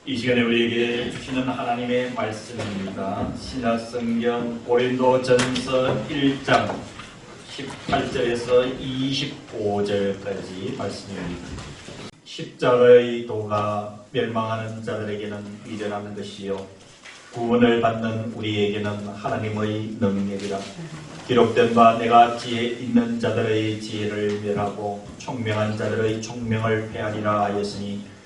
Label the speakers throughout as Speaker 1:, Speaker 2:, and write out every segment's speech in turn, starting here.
Speaker 1: 이 시간에 우리에게 주시는 하나님의 말씀입니다. 신약성경 고린도전서 1장 18절에서 25절까지 말씀입니다. 십자가의 도가 멸망하는 자들에게는 미련한 것이요 구원을 받는 우리에게는 하나님의 능력이라. 기록된 바 내가 지혜 있는 자들의 지혜를 멸하고 총명한 자들의 총명을 폐하리라 하였으니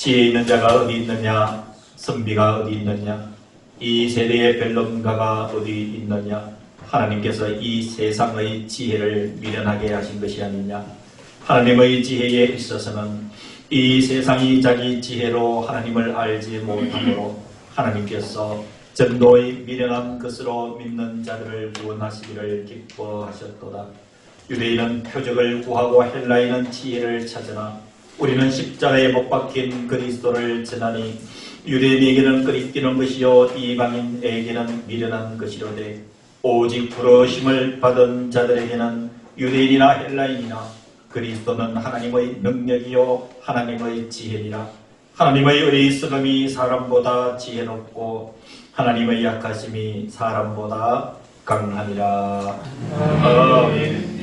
Speaker 1: 지혜 있는 자가 어디 있느냐? 선비가 어디 있느냐? 이 세대의 변론가가 어디 있느냐? 하나님께서 이 세상의 지혜를 미련하게 하신 것이 아니냐? 하나님의 지혜에 있어서는 이 세상이 자기 지혜로 하나님을 알지 못하므로 하나님께서 전도의 미련한 것으로 믿는 자들을 구원하시기를 기뻐하셨도다. 유대인은 표적을 구하고 헬라인은 지혜를 찾으나 우리는 십자가에 못 박힌 그리스도를 전하니 유대인에게는 끄리끼는 것이요 이방인에게는 미련한 것이로되 오직 부르심을 받은 자들에게는 유대인이나 헬라인이나 그리스도는 하나님의 능력이요 하나님의 지혜니라. 하나님의 어리석음이 사람보다 지혜롭고 하나님의 약하심이 사람보다 강하니라. 아멘.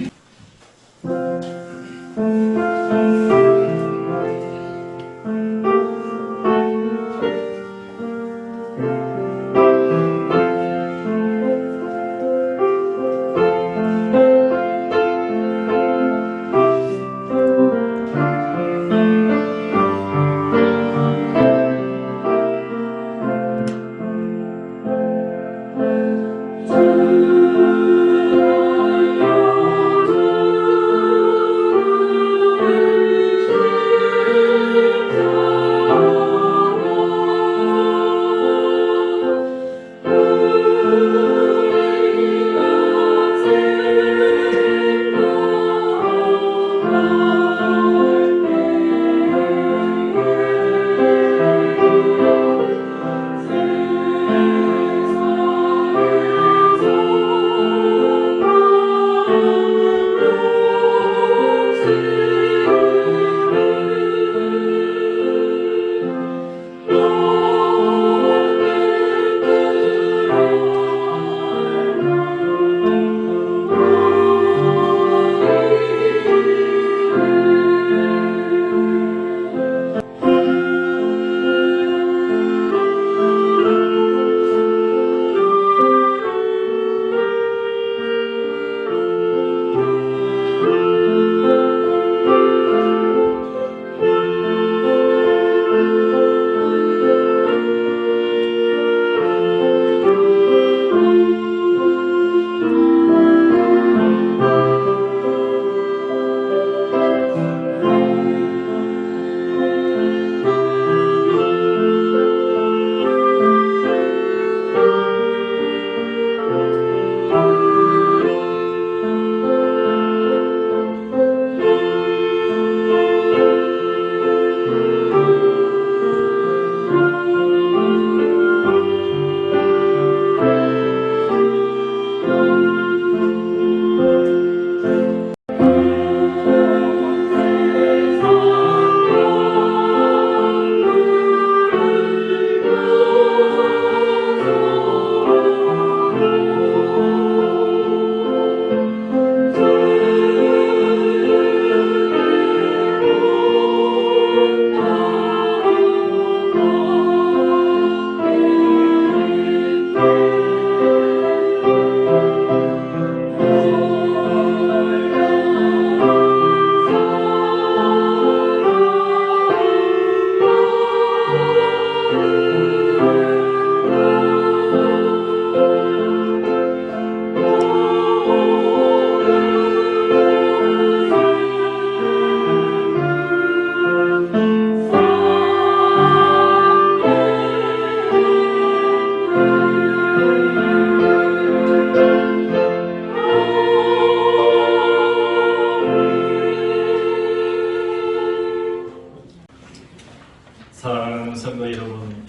Speaker 1: 사랑하는 성도 여러분,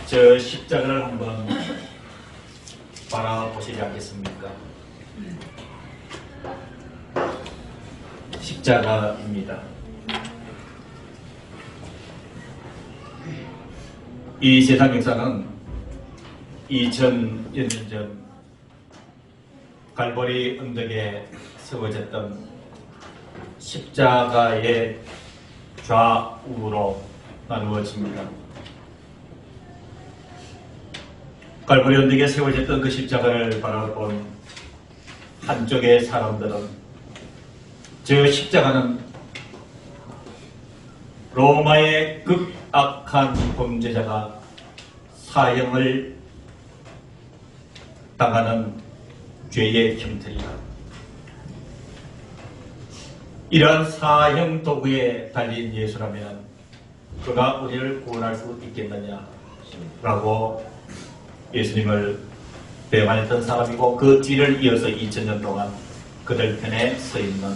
Speaker 1: 저 십자가를 한번 바라보시지 않겠습니까? 십자가입니다. 이 세상 역사는 2000여 년 전 갈보리 언덕에 세워졌던 십자가의 좌우로 나누어집니다. 갈보리 언덕에 세워졌던 그 십자가를 바라본 한쪽의 사람들은 저 십자가는 로마의 극악한 범죄자가 사형을 당하는 죄의 형태이다. 이러한 사형 도구에 달린 예수라면 그가 우리를 구원할 수 있겠느냐라고 예수님을 배반했던 사람이고 그 뒤를 이어서 2000년 동안 그들 편에 서 있는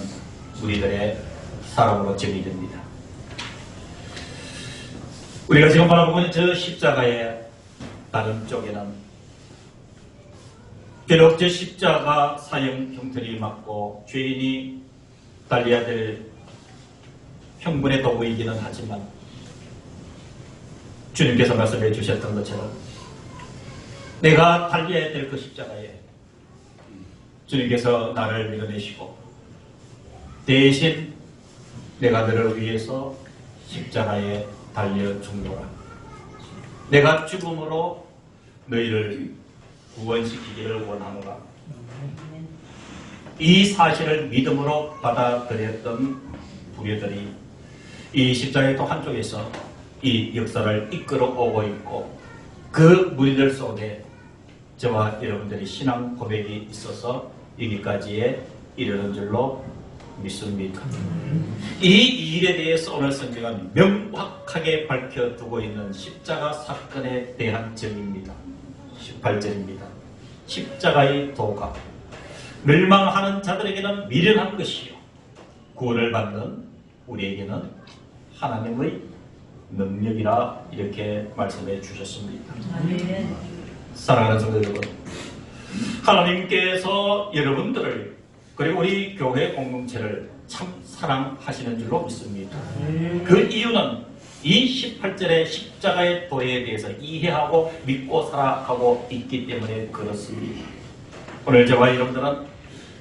Speaker 1: 우리들의 사람으로 정의됩니다. 우리가 지금 바라보고 있는 저 십자가의 다른 쪽에는 비록 저 십자가 사형 형틀이 맞고 죄인이 달려야 될 형분의 도구이기는 하지만 주님께서 말씀해 주셨던 것처럼 내가 달려야 될 그 십자가에 주님께서 나를 밀어내시고 대신 내가 너를 위해서 십자가에 달려 죽노라. 내가 죽음으로 너희를 구원시키기를 원하노라. 이 사실을 믿음으로 받아들였던 부류들이 이 십자가의 또 한쪽에서 이 역사를 이끌어오고 있고 그 무리들 속에 저와 여러분들이 신앙 고백이 있어서 여기까지에 이르는 줄로 믿습니다. 이 일에 대해서 오늘 성경은 명확하게 밝혀두고 있는 십자가 사건에 대한 점입니다. 18절입니다. 십자가의 도가 멸망하는 자들에게는 미련한 것이요 구원을 받는 우리에게는 하나님의 능력이라 이렇게 말씀해 주셨습니다. 사랑하는 성도 여러분, 하나님께서 여러분들을 그리고 우리 교회 공동체를 참 사랑하시는 줄로 믿습니다. 그 이유는 이 18절의 십자가의 도에 대해서 이해하고 믿고 살아가고 있기 때문에 그렇습니다. 오늘 저와 여러분들은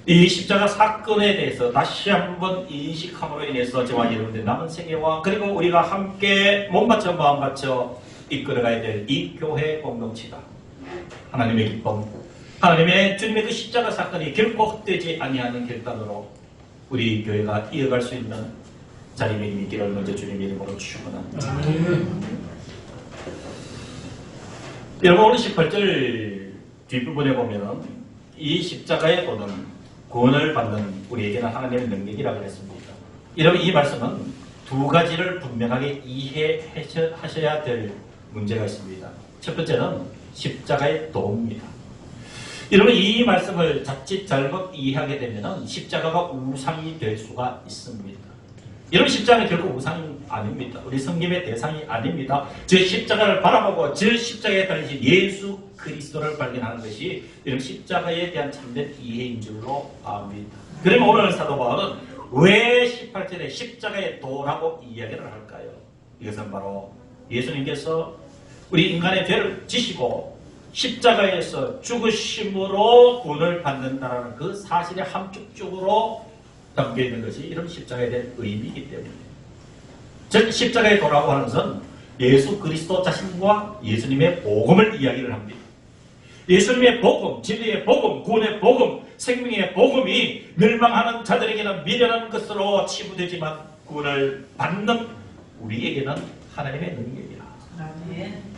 Speaker 1: 이 십자가 사건에 대해서 다시 한번 인식함으로 인해서 저와 여러분들의 남은 생애와 그리고 우리가 함께 몸 바쳐 마음 바쳐 이끌어가야 될 이 교회 공동체가 하나님의 기쁨, 하나님의 주님의 그 십자가 사건이 결코 헛되지 아니하는 결단으로 우리 교회가 이어갈 수 있는 자리에 있기를 먼저 주님의 이름으로 축원합니다. 여러분 오늘 18절 뒷부분에 보면은 이 십자가의 도는 구원을 받는 우리에게는 하나님의 능력이라고 했습니다. 여러분 이 말씀은 두 가지를 분명하게 이해하셔야 될 문제가 있습니다. 첫 번째는 십자가의 도입니다. 여러분 이 말씀을 자칫 잘못 이해하게 되면 십자가가 우상이 될 수가 있습니다. 여러분 십자가는 결국 우상이 아닙니다. 우리 성김의 대상이 아닙니다. 저 십자가를 바라보고 저 십자가에 달리신 예수 그리스도를 발견하는 것이 여러분 십자가에 대한 참된 이해인 줄로 압니다. 그러면 오늘 사도 바울은 왜 18절에 십자가의 도라고 이야기를 할까요? 이것은 바로 예수님께서 우리 인간의 죄를 지시고 십자가에서 죽으심으로 구원을 받는다는 그 사실의 함축적으로 담겨있는 것이 이런 십자가에 대한 의미이기 때문에 즉 십자가의 도라고 하는 것은 예수 그리스도 자신과 예수님의 복음을 이야기를 합니다. 예수님의 복음, 진리의 복음, 구원의 복음, 생명의 복음이 멸망하는 자들에게는 미련한 것으로 치부되지만 구원을 받는 우리에게는 하나님의 능력이라.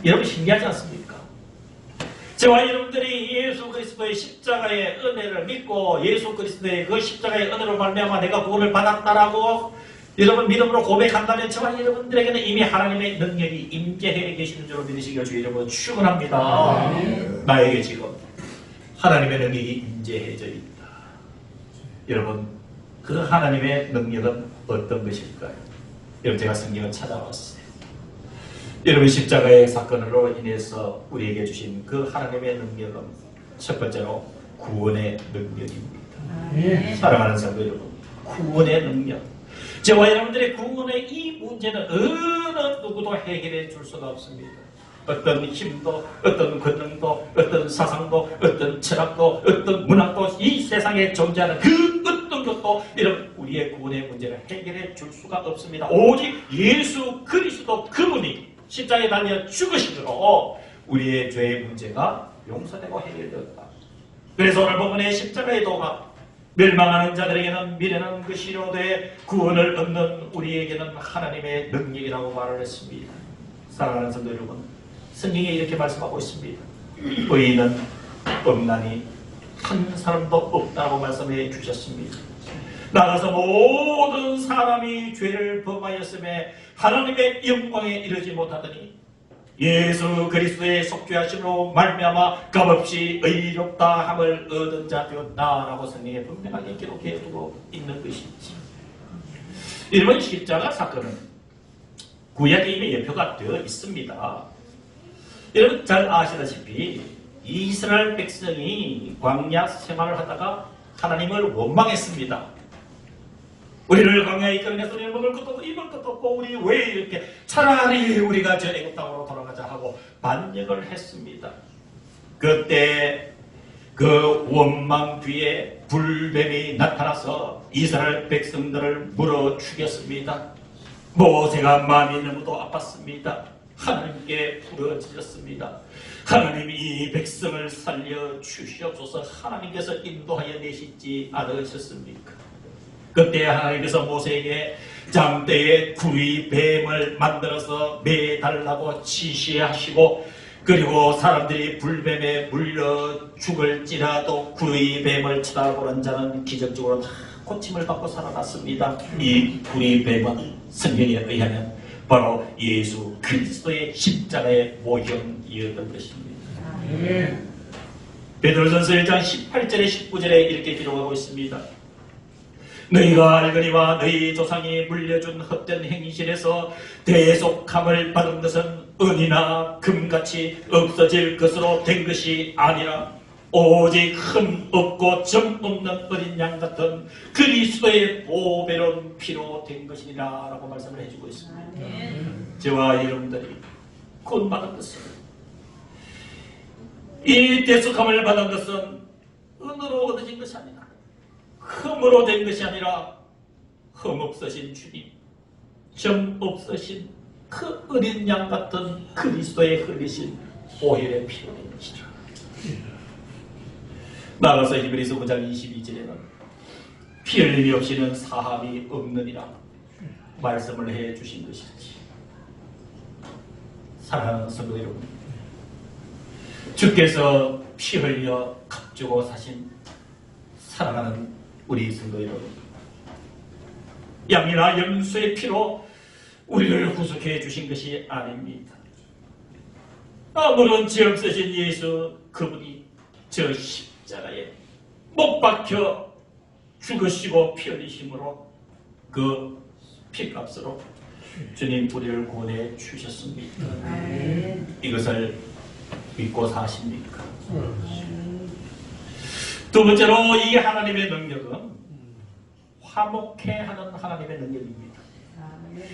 Speaker 1: 여러분 신기하지 않습니까? 저와 여러분들이 예수 그리스도의 십자가의 은혜를 믿고 예수 그리스도의 그 십자가의 은혜로 말미암아 내가 구원을 받았다라고 여러분 믿음으로 고백한다면 저와 여러분들에게는 이미 하나님의 능력이 임재해 계시는 줄로 믿으시기를 주의 이름으로 축원합니다. 나에게 지금 하나님의 능력이 임재해져 있다. 여러분 그 하나님의 능력은 어떤 것일까요? 여러분 제가 성경을 찾아봤어요. 여러분 십자가의 사건으로 인해서 우리에게 주신 그 하나님의 능력은 첫 번째로 구원의 능력입니다. 사랑하는 성도 여러분, 구원의 능력. 저와 여러분들의 구원의 이 문제는 어느 누구도 해결해 줄 수가 없습니다. 어떤 힘도, 어떤 권능도, 어떤 사상도, 어떤 철학도, 어떤 문학도, 이 세상에 존재하는 그 어떤 것도 이런 우리의 구원의 문제를 해결해 줄 수가 없습니다. 오직 예수 그리스도 그분이 십자가에 달려 죽으심으로 우리의 죄의 문제가 용서되고 해결되었다. 그래서 오늘 본문의 십자가의 도가 멸망하는 자들에게는 미련한 것이로 돼 구원을 얻는 우리에게는 하나님의 능력이라고 말을 했습니다. 사랑하는 성도 여러분, 성경에 이렇게 말씀하고 있습니다. 의인은 없나니 한 사람도 없다고 말씀해 주셨습니다. 나가서 모든 사람이 죄를 범하였음에 하나님의 영광에 이르지 못하더니 예수 그리스도의 속죄하심으로 말미암아 값없이 의롭다 함을 얻은 자 되었다라고 성경에 분명하게 기록해 두고 있는 것이지. 이번 십자가 사건은 구약에 이미 예표가 되어 있습니다. 여러분 잘 아시다시피 이스라엘 백성이 광야 생활을 하다가 하나님을 원망했습니다. 우리를 광야에 이끌어내서 우리는 먹을 것도 없고 입을 것도 없고 우리 왜 이렇게 차라리 우리가 저 애굽 땅으로 돌아가자 하고 반역을 했습니다. 그때 그 원망 뒤에 불뱀이 나타나서 이스라엘 백성들을 물어 죽였습니다. 모세가 마음이 너무도 아팠습니다. 하나님께 부르짖었습니다. 하나님이 이 백성을 살려 주시옵소서. 하나님께서 인도하여 내시지 않으셨습니까? 그때 하나님께서 모세에게 장대에 구리 뱀을 만들어서 매달라고 지시하시고, 그리고 사람들이 불뱀에 물려 죽을지라도 구리 뱀을 쳐다보는 자는 기적적으로 다 고침을 받고 살아났습니다. 이 구리 뱀은 성경에 의하면 바로 예수 그리스도의 십자가의 모형이었던 것입니다. 베드로전서 1장 18절에 19절에 이렇게 기록하고 있습니다. 너희가 알거니와 너희 조상이 물려준 헛된 행실에서 대속함을 받은 것은 은이나 금같이 없어질 것으로 된 것이 아니라 오직 흠 없고 점 없는 어린 양 같은 그리스도의 보배로운 피로 된 것이니라 라고 말씀을 해주고 있습니다. 저와 여러분들이 구원받은 것은, 이 대속함을 받은 것은 은으로 얻어진 것이 아니라 흠으로 된 것이 아니라 흠 없으신 주님, 점 없으신 그 어린 양 같은 그리스도의 흘리신 보혈의 피로 된 것이라. 나가서 히브리서 9장 22절에는 피 흘림이 없이는 사함이 없느니라 말씀을 해 주신 것이지. 사랑하는 성도 여러분, 주께서 피 흘려 값주고 사신 사랑하는 우리 성도 여러분, 양이나 염소의 피로 우리를 구속해 주신 것이 아닙니다. 아무런 죄 없으신 예수 그분이 저 십자가에 못 박혀 죽으시고 피 흘리심으로 그 피값으로 주님 우리를 구원해 주셨습니다. 이것을 믿고 사십니까? 두 번째로 이 하나님의 능력은 화목해 하는 하나님의 능력입니다.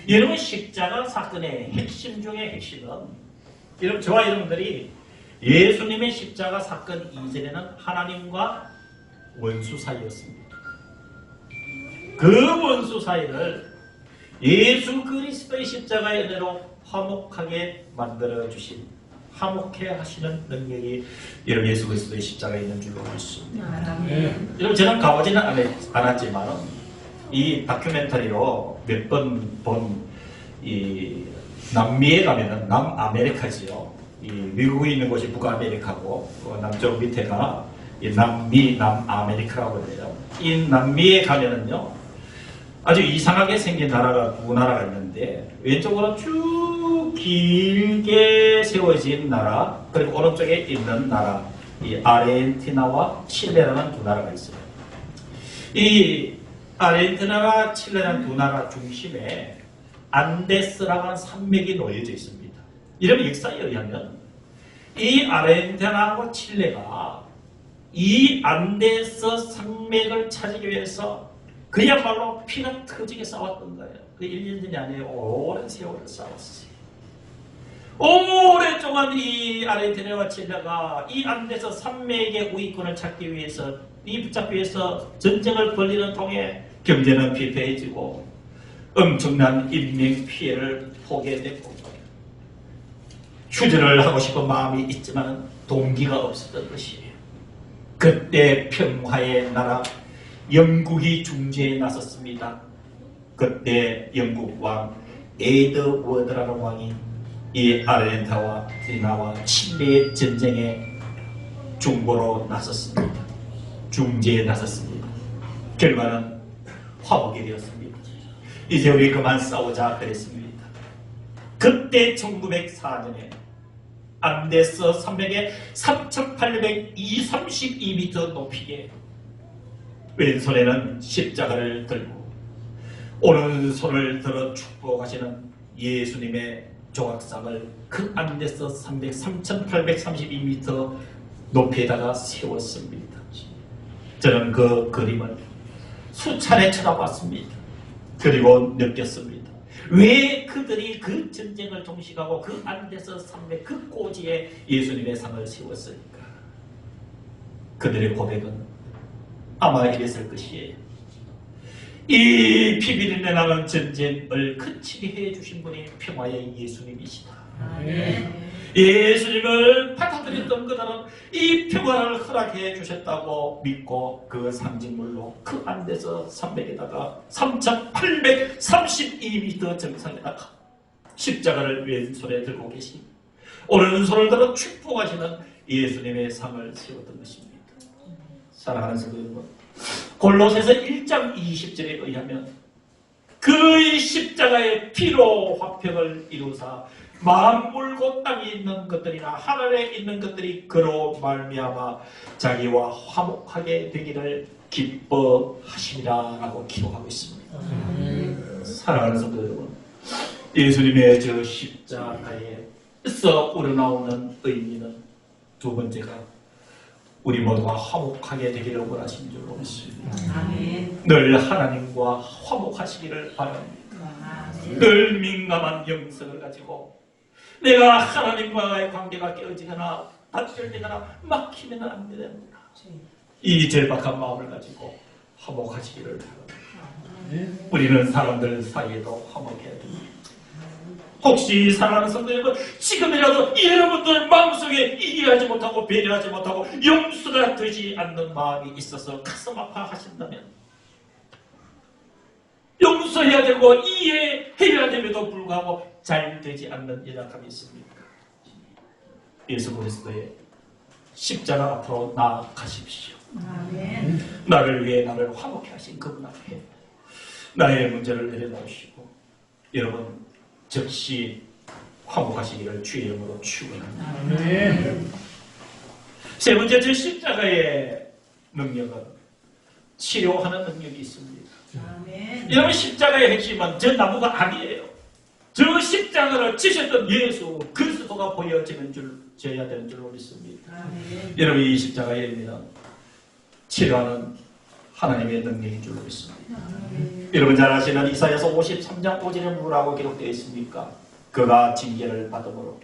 Speaker 1: 여러분 십자가 사건의 핵심 중의 핵심은, 여러분 저와 여러분들이 예수님의 십자가 사건 이전에는 하나님과 원수 사이였습니다. 그 원수 사이를 예수 그리스도의 십자가의 은혜로 화목하게 만들어주신, 화목해 하시는 능력이 여러분 예수 그리스도의 십자가에 있는 줄로 믿습니다. 여러분 저는 가보지는 않았지만 이 다큐멘터리로 몇 번 본 이 남미에 가면은 남아메리카지요. 이 미국에 있는 곳이 북아메리카고 남쪽 밑에가 이 남미, 남아메리카라고 해요. 이 남미에 가면은요 아주 이상하게 생긴 나라가 두 나라가 있는데, 왼쪽으로 쭉 길게 세워진 나라, 그리고 오른쪽에 있는 나라, 이 아르헨티나와 칠레라는 두 나라가 있어요. 이 아르헨티나와 칠레라는 두 나라 중심에 안데스라고 하는 산맥이 놓여져 있습니다. 이런 역사에 의하면 이 아르헨티나하고 칠레가 이 안데스 산맥을 차지하기 위해서 그야말로 피가 터지게 싸웠던 거예요. 그 1년 전이 아니에요. 오랜 세월을 싸웠어요. 오랫동안 이 아르헨티나와 칠레가 이 안데스 산맥의 우위권을 찾기 위해서, 이 붙잡기 위해서 전쟁을 벌리는 통에 경제는 피폐해지고 엄청난 인명 피해를 보게 됐고, 휴전을 하고 싶은 마음이 있지만 동기가 없었던 것이에요. 그때 평화의 나라 영국이 중재에 나섰습니다. 그때 영국 왕 에드워드라는 왕이 이 아르헨티나와 칠레의 전쟁에 중보로 나섰습니다. 중재에 나섰습니다. 결과는 화목이 되었습니다. 이제 우리 그만 싸우자 그랬습니다. 그때 1904년에 안데스 산맥의 3,832m 높이에 왼손에는 십자가를 들고 오른손을 들어 축복하시는 예수님의 조각상을 그 안데스 산맥 3,832m 높이에다가 세웠습니다. 저는 그 그림을 수차례 쳐다봤습니다. 그리고 느꼈습니다. 왜 그들이 그 전쟁을 종식하고 그 안데스 산맥 그 고지에 예수님의 상을 세웠을까? 그들의 고백은 아마 이랬을 것이에요. 이 피비린내 나는 전쟁을 그치게 해주신 분이 평화의 예수님이시다. 예수님을 받아들였던 그들은 이 평화를 허락해 주셨다고 믿고 그 상징물로 그 안데스 산맥에다가 3,832m 정상에다가 십자가를 왼손에 들고 계신 오른손을 들어 축복하시는 예수님의 상을 세웠던 것입니다. 사랑하는 성도 여러분, 골로새서 1장 20절에 의하면 그의 십자가의 피로 화평을 이루사 만물 곧 땅에 있는 것들이나 하늘에 있는 것들이 그로 말미암아 자기와 화목하게 되기를 기뻐하시리라라고 기록하고 있습니다. 사랑하는 성도 여러분, 예수님의 저 십자가에서 우러나오는 의미는 두 번째가 우리 모두가 화목하게 되기를 원하신 줄로 믿습니다. 늘 하나님과 화목하시기를 바랍니다. 늘 민감한 영성을 가지고 내가 하나님과의 관계가 깨어지거나 단절되거나 막히면 안 됩니다. 이 절박한 마음을 가지고 화목하시기를 바랍니다. 우리는 사람들 사이에도 화목해야 됩니다. 혹시 사랑하는 성도 여러분, 지금이라도 여러분들 마음속에 이해하지 못하고 배려하지 못하고 용서가 되지 않는 마음이 있어서 가슴 아파하신다면, 용서해야 되고 이해해야 됨에도 불구하고 잘 되지 않는 연약함이 있습니까? 예수 그리스도의 십자가 앞으로 나아가십시오. 나를 위해 나를 화목해 하신 그분 앞에 나의 문제를 내려놓으시고 여러분 즉시 화목하시기를 주의 이름으로 축원합니다. 세 번째, 저 십자가의 능력은 치료하는 능력이 있습니다. 여러분, 십자가의 핵심은 저 나무가 아니에요. 저 십자가를 지셨던 예수 그리스도가 보여져야 되는 줄로 믿습니다. 여러분, 이 십자가의 의미는 치료하는 하나님의 능력인 줄로 믿습니다. 여러분 잘 아시는 이사야서 53장 5절에 뭐라고 기록되어 있습니까? 그가 징계를 받음으로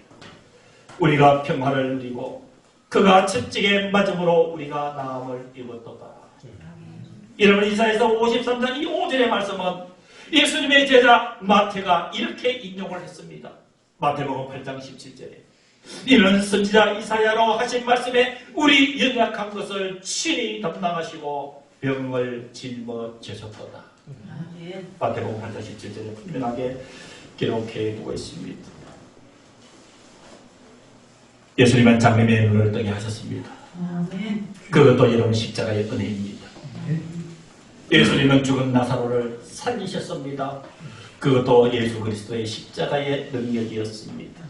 Speaker 1: 우리가 평화를 누리고 그가 채찍에 맞음으로 우리가 나음을 입었도다. 여러분, 이사야서 53장 이 5절의 말씀은 예수님의 제자 마태가 이렇게 인용을 했습니다. 마태복음 8장 17절에 이는 선지자 이사야로 하신 말씀에 우리 연약한 것을 친히 담당하시고 병을 짊어지셨도다. 마태복음 8장 17절에 분명하게 기록해 두고 있습니다. 예수님은 장님의 눈을 뜨게 하셨습니다. 그것도 여러분 십자가의 은혜입니다. 예수님은 죽은 나사로를 살리셨습니다. 그것도 예수 그리스도의 십자가의 능력이었습니다.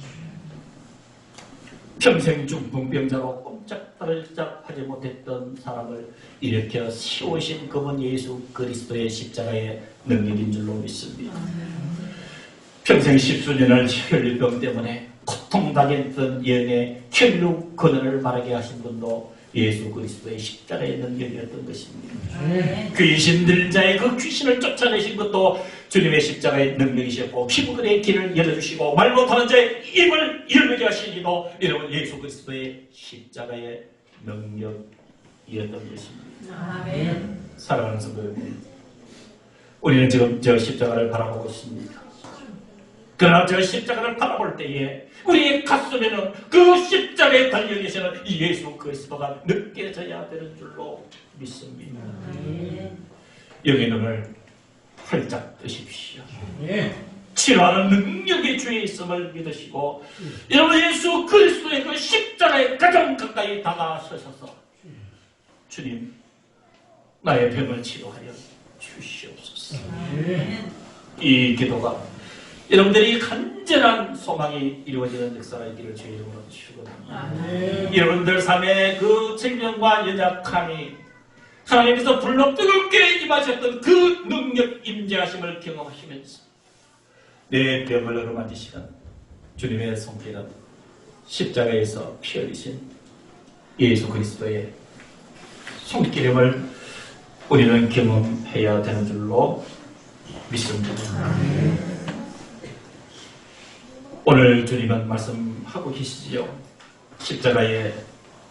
Speaker 1: 평생 중풍병자로 꼼짝달짝 하지 못했던 사람을 일으켜 세우신 그분 예수 그리스도의 십자가의 능력인 줄로 믿습니다. 평생 십수년을 혈류병 때문에 고통당했던 여인의 혈류 근원을 마르게 하신 분도 예수 그리스도의 십자가의 능력이었던 것입니다. 귀신들 자의 그 귀신을 쫓아내신 것도 주님의 십자가의 능력이셨고, 피부들의 길을 열어주시고 말 못하는 자의 입을 열게 하신 이도 여러분 예수 그리스도의 십자가의 능력이었던 것입니다.
Speaker 2: 아멘.
Speaker 1: 사랑하는 성도 여러분, 우리는 지금 저 십자가를 바라보고 있습니다. 그러나 저 십자가를 바라볼 때에 우리의 가슴에는 그 십자가에 달려 계시는 이 예수 그리스도가 느껴져야 되는 줄로 믿습니다. 여기 눈을 활짝 뜨십시오. 치료하는 능력이 주에 있음을 믿으시고, 여러분 예수 그리스도의 그 십자가에 가장 가까이 다가서셔서 주님, 나의 병을 치료하여 주시옵소서. 이 기도가 여러분들이 간절한 소망이 이루어지는 역사가 있기를 주의 이름으로 축원합니다. 여러분들 삶의 그 질병과 연약함이 하나님께서 불로 뜨겁게 임하셨던 그 능력 임재하심을 경험하시면서 내 병을 어루만지시는 주님의 손길은 십자가에서 피 흘리신 예수 그리스도의 손길임을 우리는 경험해야 되는 줄로 믿습니다. 오늘 주님은 말씀하고 계시지요. 십자가에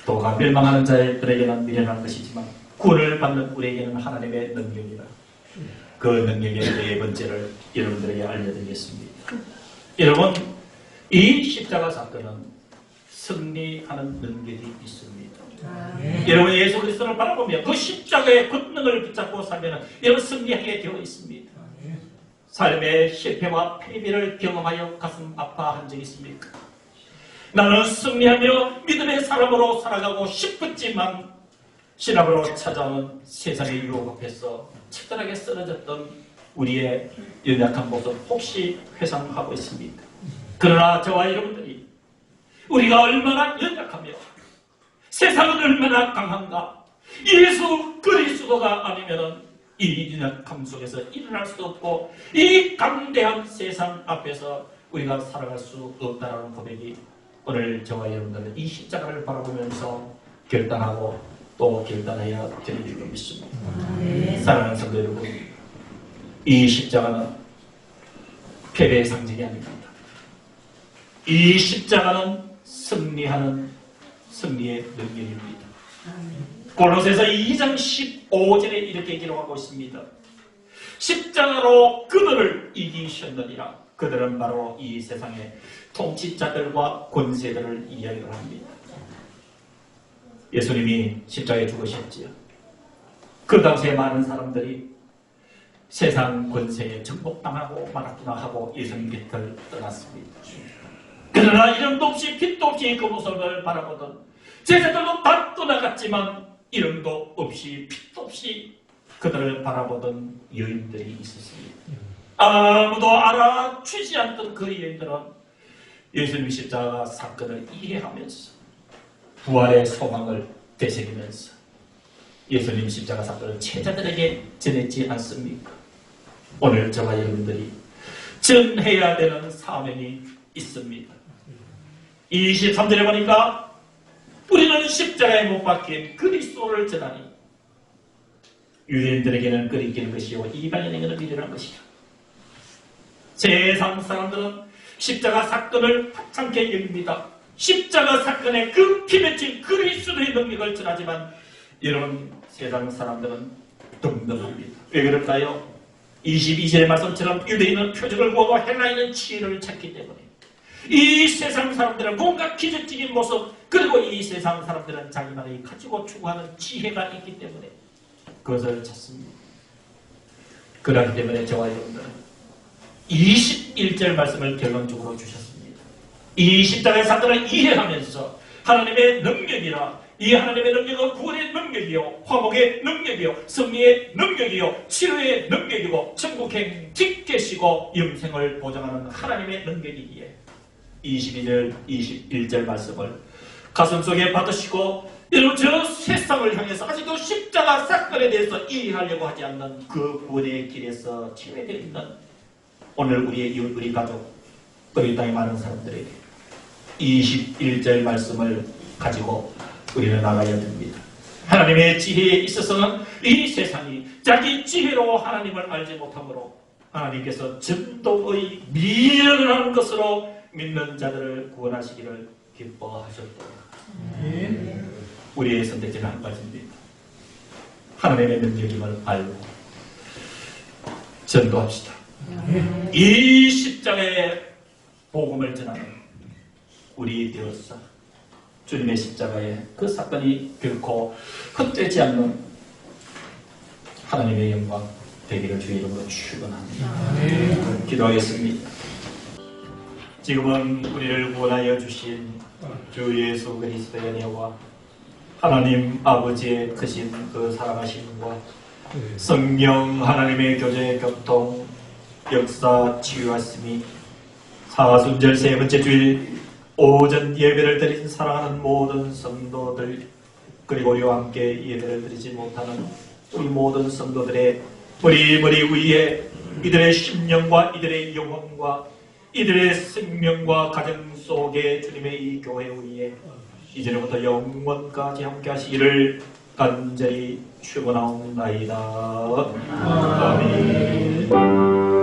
Speaker 1: 도가 멸망하는 자들에게는 미련한 것이지만 구원을 받는 우리에게는 하나님의 능력이다. 그 능력의 네 번째를 여러분들에게 알려드리겠습니다. 여러분, 이 십자가 사건은 승리하는 능력이 있습니다. 여러분 예수 그리스도를 바라보며 그 십자가의 권능을 붙잡고 살면 여러분 승리하게 되어 있습니다. 삶의 실패와 패배를 경험하여 가슴 아파한 적이 있습니까? 나는 승리하며 믿음의 사람으로 살아가고 싶었지만 신앙으로 찾아오는 세상의 유혹 앞에서 처절하게 쓰러졌던 우리의 연약한 모습 혹시 회상하고 있습니까? 그러나 저와 여러분들이 우리가 얼마나 연약하며 세상은 얼마나 강한가, 예수 그리스도가 아니면은 이 연약함 속에서 일어날 수 없고 이 강대한 세상 앞에서 우리가 살아갈 수 없다는 고백이 오늘 저와 여러분들은 이 십자가를 바라보면서 결단하고 또 결단해야 되는 줄로 믿습니다. 사랑하는 성도 여러분, 이 십자가는 패배의 상징이 아닙니다. 이 십자가는 승리하는 승리의 능력입니다. 골로새서 2장 15절에 이렇게 기록하고 있습니다. 십자가로 그들을 이기셨느니라. 그들은 바로 이 세상의 통치자들과 권세들을 이야기를 합니다. 예수님이 십자가에 죽으셨지요. 그 당시에 많은 사람들이 세상 권세에 정복당하고 말았구나 하고 예수님 곁을 떠났습니다. 그러나 이름도 없이 빛도 없이 그 모습을 바라보던 제자들도 다 떠나갔지만 이름도 없이 빛도 없이 그들을 바라보던 여인들이 있었습니다. 아무도 알아주지 않던 그 여인들은 예수님 십자가 사건을 이해하면서 부활의 소망을 되새기면서 예수님 십자가 사건을 제자들에게 전했지 않습니까? 오늘 저와 여러분들이 전해야 되는 사명이 있습니다. 23절에 보니까 우리는 십자가에 못 박힌 그리스도를 전하니 유대인들에게는 끓이기는 것이요 이방인에게는 미련한 것이라. 세상 사람들은 십자가 사건을 하찮게 여깁니다. 십자가 사건의 그 피맺힌 그리스도의 능력을 전하지만 여러분 세상 사람들은 덤덤합니다. 왜 그럴까요? 22절의 말씀처럼 유대인은 표적을 구하고 헬라인은 치유를 찾기 때문에 이 세상 사람들은 뭔가 기적적인 모습, 그리고 이 세상 사람들은 자기만이 가지고 추구하는 지혜가 있기 때문에 그것을 찾습니다. 그렇기 때문에 저와 여러분들은 21절 말씀을 결론적으로 주셨습니다. 이 십자가의 사건을 이해하면서 하나님의 능력이라, 이 하나님의 능력은 구원의 능력이요 화목의 능력이요 승리의 능력이요 치료의 능력이고 천국행 지키시고 영생을 보장하는 하나님의 능력이기에 22절 21절 말씀을 가슴속에 받으시고 여러분 저 세상을 향해서 아직도 십자가 사건에 대해서 이해하려고 하지 않는 그 구원의 길에서 치유되어 있는 오늘 우리의 이웃, 우리 가족, 우리 땅의 많은 사람들에게 21절 말씀을 가지고 우리는 나가야 됩니다. 하나님의 지혜에 있어서는 이 세상이 자기 지혜로 하나님을 알지 못하므로 하나님께서 전도의 미련한 것으로 믿는 자들을 구원하시기를 기뻐하셨다. 우리의 선택지는 한 가지입니다. 하나님의 능력임을 알고 전도합시다. 이 십자가의 복음을 전하는 우리 되어서 주님의 십자가의 그 사건이 결코 헛되지 않는 하나님의 영광 되기를 주의 이름으로 축원합니다. 기도하겠습니다. 지금은 우리를 구원하여 주신 주 예수 그리스도의 은혜와 하나님 아버지의 크신 그 사랑하심과 성령 하나님의 교제의 교통 역사 치유하심이 사순절 세 번째 주일 오전 예배를 드린 사랑하는 모든 성도들 그리고 우리와 함께 예배를 드리지 못하는 우리 모든 성도들의 머리 위에 이들의 심령과 이들의 영혼과 이들의 생명과 가정 속에 주님의 이 교회 위에 이제부터 영원까지 함께 하시기를 간절히 축원하옵나이다. 아멘.